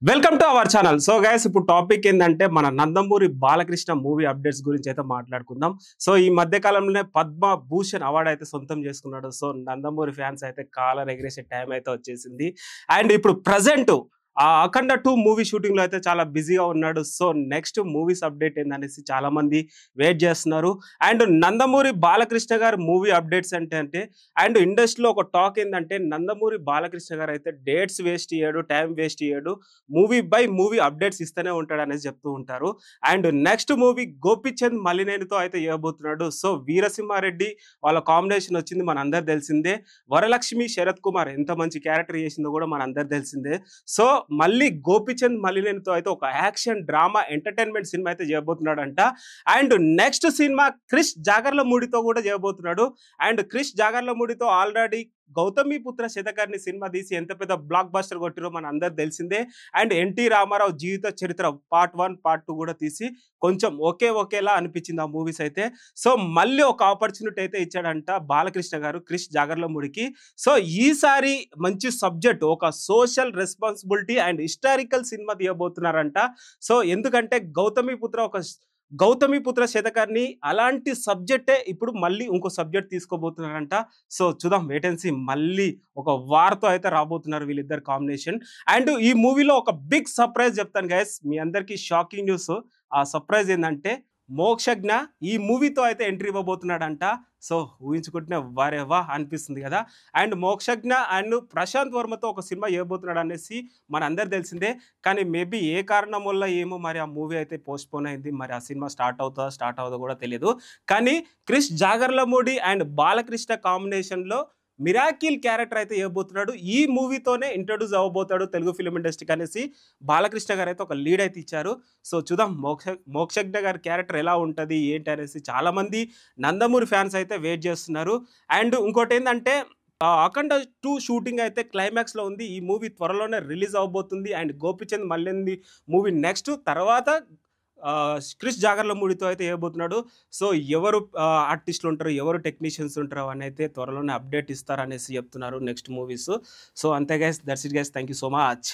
Welcome to our channel. So guys, ఇప్పుడు topic ఏంటంటే మన నందమూరి బాలకృష్ణ మూవీ అప్డేట్స్ గురించి అయితే మాట్లాడుకుందాం. సో ఈ మధ్య కాలంలోనే పద్మభూషణ్ అవార్డు అయితే సొంతం చేసుకున్నాడు. సో నందమూరి ఫ్యాన్స్ అయితే కాలర్ ఎగరేసే టైం అయితే వచ్చేసింది. అండ్ ఇప్పుడు ప్రజెంట్ అఖండ 2 మూవీ షూటింగ్ లో అయితే చాలా బిజీగా ఉన్నాడు. సో నెక్స్ట్ మూవీస్ అప్డేట్ ఏందనేసి చాలా మంది వెయిట్ చేస్తున్నారు. అండ్ నందమూరి బాలకృష్ణ గారు మూవీ అప్డేట్స్ అంటే అండ్ ఇండస్ట్రీలో ఒక టాక్ ఏంటంటే నందమూరి బాలకృష్ణ గారు అయితే డేట్స్ వేస్ట్ చేయడు, టైం వేస్ట్ చేయడు, మూవీ బై మూవీ అప్డేట్స్ ఇస్తూనే ఉంటాడు అనేసి చెప్తూ ఉంటారు. అండ్ నెక్స్ట్ మూవీ గోపిచంద్ మలినేనితో అయితే ఇవ్వబోతున్నాడు. సో వీరసింహారెడ్డి వాళ్ళ కాంబినేషన్ వచ్చింది మన అందరు తెలిసిందే. వరలక్ష్మి శరత్ కుమార్ ఎంత మంచి క్యారెక్టర్ చేసిందో కూడా మన అందరు తెలిసిందే. సో మళ్ళీ గోపిచంద్ మలినేనితో అయితే ఒక యాక్షన్ డ్రామా ఎంటర్టైన్మెంట్ సినిమా అయితే చేయబోతున్నాడంట. అండ్ నెక్స్ట్ సినిమా క్రిష్ జాగర్లమూడితో కూడా చేయబోతున్నాడు. అండ్ క్రిష్ జాగర్లమూడితో ఆల్రెడీ గౌతమిపుత్ర శతకర్ణి సినిమా తీసి ఎంత పెద్ద బ్లాక్ బస్టర్ కొట్టిరో మన అందరు తెలిసిందే. అండ్ ఎన్టీ రామారావు జీవిత చరిత్ర పార్ట్ 1 పార్ట్ 2 కూడా తీసి కొంచెం ఒకేలా అనిపించింది ఆ మూవీస్ అయితే. సో మళ్ళీ ఒక ఆపర్చునిటీ అయితే ఇచ్చాడంట బాలకృష్ణ గారు క్రిష్ జాగర్లమూడికి. సో ఈసారి మంచి సబ్జెక్ట్, ఒక social responsibility and historical cinema తీయబోతున్నారంట. సో ఎందుకంటే గౌతమిపుత్ర శతకర్ణి అలాంటి సబ్జెక్టే ఇప్పుడు మళ్ళీ ఇంకో సబ్జెక్ట్ తీసుకోబోతున్నారంట. సో చూద్దాం, వెయిట్ అండ్ సీ. మళ్ళీ ఒక వార్తో అయితే రాబోతున్నారు వీళ్ళిద్దరు కాంబినేషన్. అండ్ ఈ మూవీలో ఒక బిగ్ సర్ప్రైజ్ చెప్తాను గైస్, మీ అందరికీ షాకింగ్ న్యూస్. ఆ సర్ప్రైజ్ ఏంటంటే మోక్షజ్ఞ ఈ మూవీతో అయితే ఎంట్రీ ఇవ్వబోతున్నాడంట. సో ఊహించుకుంటేనే వారే వా అనిపిస్తుంది కదా. అండ్ మోక్షజ్ఞ అండ్ ప్రశాంత్ వర్మతో ఒక సినిమా చేయబోతున్నాడు అనేసి మన అందరు తెలిసిందే. కానీ మేబీ ఏ కారణం వల్ల ఏమో మరి ఆ మూవీ అయితే పోస్ట్ పోన్ అయింది. మరి ఆ సినిమా స్టార్ట్ అవుతుందో కూడా తెలియదు. కానీ క్రిష్ జాగర్లమూడి అండ్ బాలకృష్ణ కాంబినేషన్లో మిరాకిల్ క్యారెక్టర్ అయితే ఇవ్వబోతున్నాడు. ఈ మూవీతోనే ఇంట్రడ్యూస్ అవ్వబోతాడు తెలుగు ఫిలిం ఇండస్ట్రీకి అనేసి బాలకృష్ణ గారు అయితే ఒక లీడ్ అయితే ఇచ్చారు. సో చూద్దాం మోక్షజ్ఞ గారి క్యారెక్టర్ ఎలా ఉంటుంది ఏంటి అనేసి చాలామంది నందమూరి ఫ్యాన్స్ అయితే వెయిట్ చేస్తున్నారు. అండ్ ఇంకోటి ఏంటంటే అఖండ 2 షూటింగ్ అయితే క్లైమాక్స్లో ఉంది. ఈ మూవీ త్వరలోనే రిలీజ్ అవబోతుంది. And Gopichand Malineni movie next తర్వాత క్రిష్ జాగర్లమూడితో అయితే వేయబోతున్నాడు. సో ఎవరు ఆర్టిస్టులు ఉంటారు, ఎవరు టెక్నీషియన్స్ ఉంటారు అని అయితే త్వరలోనే అప్డేట్ ఇస్తారనేసి చెప్తున్నారు నెక్స్ట్ మూవీస్. సో అంతే guys, that's it guys, thank you so much.